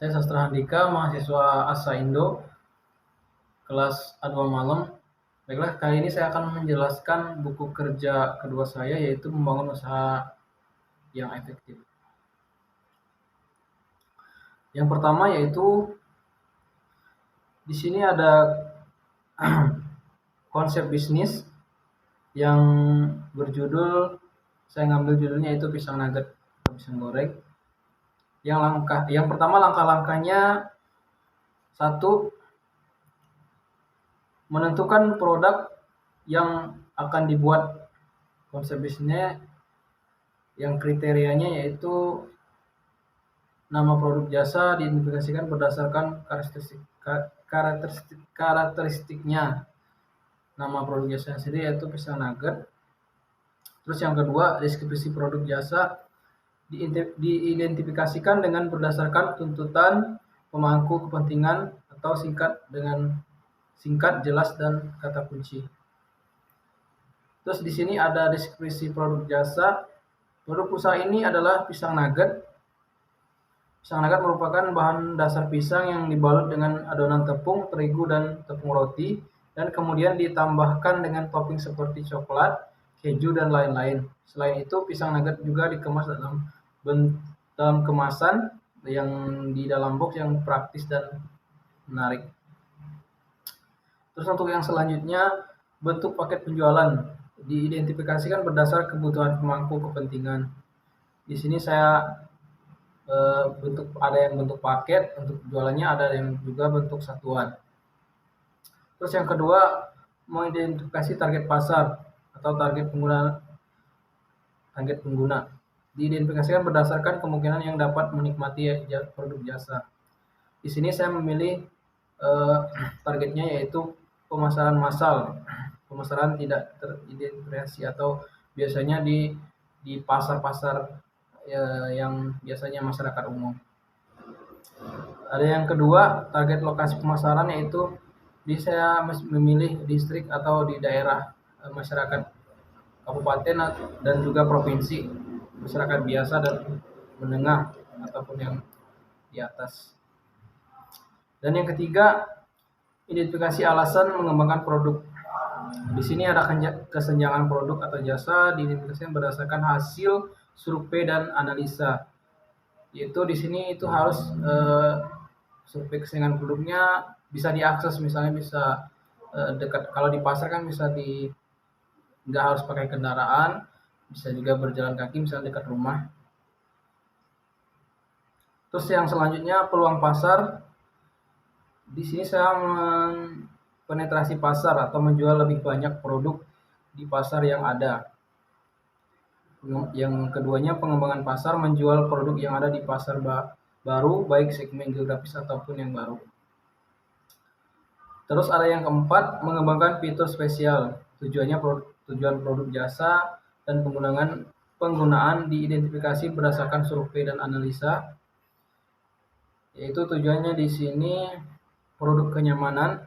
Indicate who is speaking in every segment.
Speaker 1: Saya Sastra Handika, mahasiswa Asa Indo, kelas A2 malam. Baiklah, kali ini saya akan menjelaskan buku kerja kedua saya, yaitu membangun usaha yang efektif. Yang pertama yaitu di sini ada konsep bisnis yang berjudul, saya ngambil judulnya itu pisang nugget atau pisang goreng. Yang pertama langkah-langkahnya, satu, menentukan produk yang akan dibuat. Konsep bisnisnya yang kriterianya yaitu nama produk jasa diidentifikasikan berdasarkan karakteristiknya. Nama produk jasa sendiri yaitu pisang nugget. Terus yang kedua, deskripsi produk jasa diidentifikasikan dengan berdasarkan tuntutan pemangku kepentingan atau singkat, jelas, dan kata kunci. Terus di sini ada deskripsi produk jasa. Produk usaha ini adalah pisang nugget. Pisang nugget merupakan bahan dasar pisang yang dibalut dengan adonan tepung, terigu, dan tepung roti, dan kemudian ditambahkan dengan topping seperti coklat, keju, dan lain-lain. Selain itu, pisang nugget juga dikemas dalam kemasan yang di dalam box yang praktis dan menarik. Terus untuk yang selanjutnya, bentuk paket penjualan diidentifikasikan berdasar kebutuhan pemangku kepentingan. Di sini saya ada yang bentuk paket, untuk jualannya ada yang juga bentuk satuan. Terus yang kedua, mengidentifikasi target pasar atau target pengguna. Diidentifikasikan berdasarkan kemungkinan yang dapat menikmati produk jasa. Di sini saya memilih targetnya yaitu pemasaran massal. Pemasaran tidak teridentifikasi atau biasanya di pasar-pasar yang biasanya masyarakat umum. Ada yang kedua, target lokasi pemasaran yaitu saya memilih distrik atau di daerah masyarakat kabupaten dan juga provinsi, masyarakat biasa dan menengah ataupun yang di atas. Dan yang ketiga, identifikasi alasan mengembangkan produk. Di sini ada kesenjangan produk atau jasa diidentifikasikan berdasarkan hasil survei dan analisa. Yaitu di sini itu harus survei kesenjangan produknya bisa diakses, misalnya bisa dekat. Kalau di pasar kan bisa nggak harus pakai kendaraan, bisa juga berjalan kaki, misalnya dekat rumah. Terus yang selanjutnya, peluang pasar. Di sini saya penetrasi pasar atau menjual lebih banyak produk di pasar yang ada. Yang keduanya, pengembangan pasar, menjual produk yang ada di pasar baru, baik segmen geografis ataupun yang baru. Terus ada yang keempat, mengembangkan fitur spesial. Tujuan produk jasa dan penggunaan diidentifikasi berdasarkan survei dan analisa. Yaitu tujuannya di sini, produk kenyamanan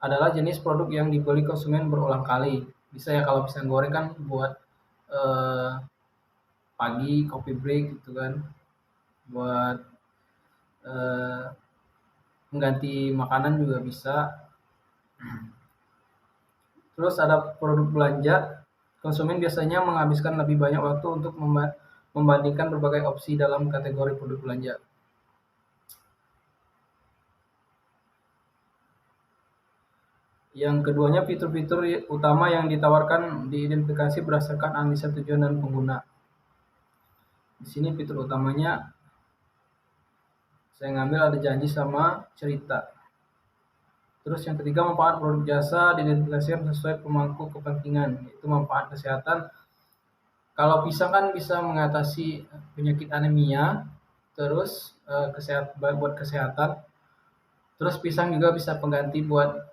Speaker 1: adalah jenis produk yang dibeli konsumen berulang kali. Bisa ya, kalau pisang goreng kan buat pagi, coffee break gitu kan, buat mengganti makanan juga bisa. Terus ada produk belanja. Konsumen biasanya menghabiskan lebih banyak waktu untuk membandingkan berbagai opsi dalam kategori produk belanja. Yang keduanya, fitur-fitur utama yang ditawarkan diidentifikasi berdasarkan analisa tujuan dan pengguna. Di sini fitur utamanya saya ngambil ada janji sama cerita. Terus yang ketiga, manfaat produk jasa diidentifikasikan sesuai pemangku kepentingan, yaitu manfaat kesehatan. Kalau pisang kan bisa mengatasi penyakit anemia, terus buat kesehatan. Terus pisang juga bisa pengganti buat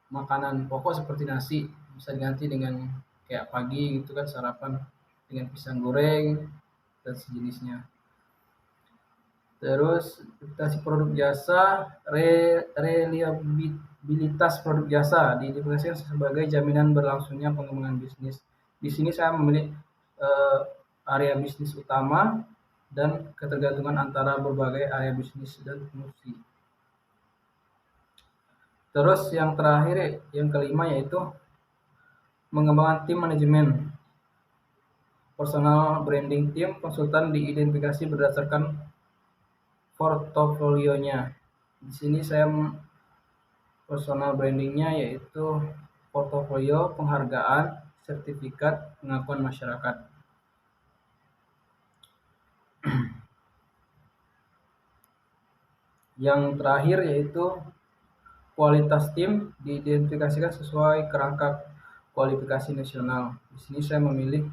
Speaker 1: makanan pokok seperti nasi, bisa diganti dengan kayak pagi gitu kan, sarapan dengan pisang goreng dan sejenisnya. Terus identifikasi produk jasa, reliabilitas produk jasa diidentifikasikan sebagai jaminan berlangsungnya pengembangan bisnis. Di sini saya memilih area bisnis utama, dan ketergantungan antara berbagai area bisnis dan fungsi. Terus yang terakhir, yang kelima yaitu mengembangkan tim manajemen. Personal branding tim konsultan diidentifikasi berdasarkan portofolionya. Di sini saya personal brandingnya yaitu portofolio, penghargaan, sertifikat, pengakuan masyarakat. Yang terakhir yaitu kualitas tim diidentifikasikan sesuai kerangka kualifikasi nasional. Di sini saya memilih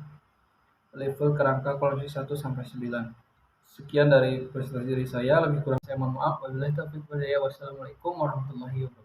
Speaker 1: level kerangka kualifikasi 1 sampai 9. Sekian dari presentasi dari saya, lebih kurang saya mohon maaf. Wabillahi taufiq wal hidayah. Wassalamualaikum warahmatullahi wabarakatuh.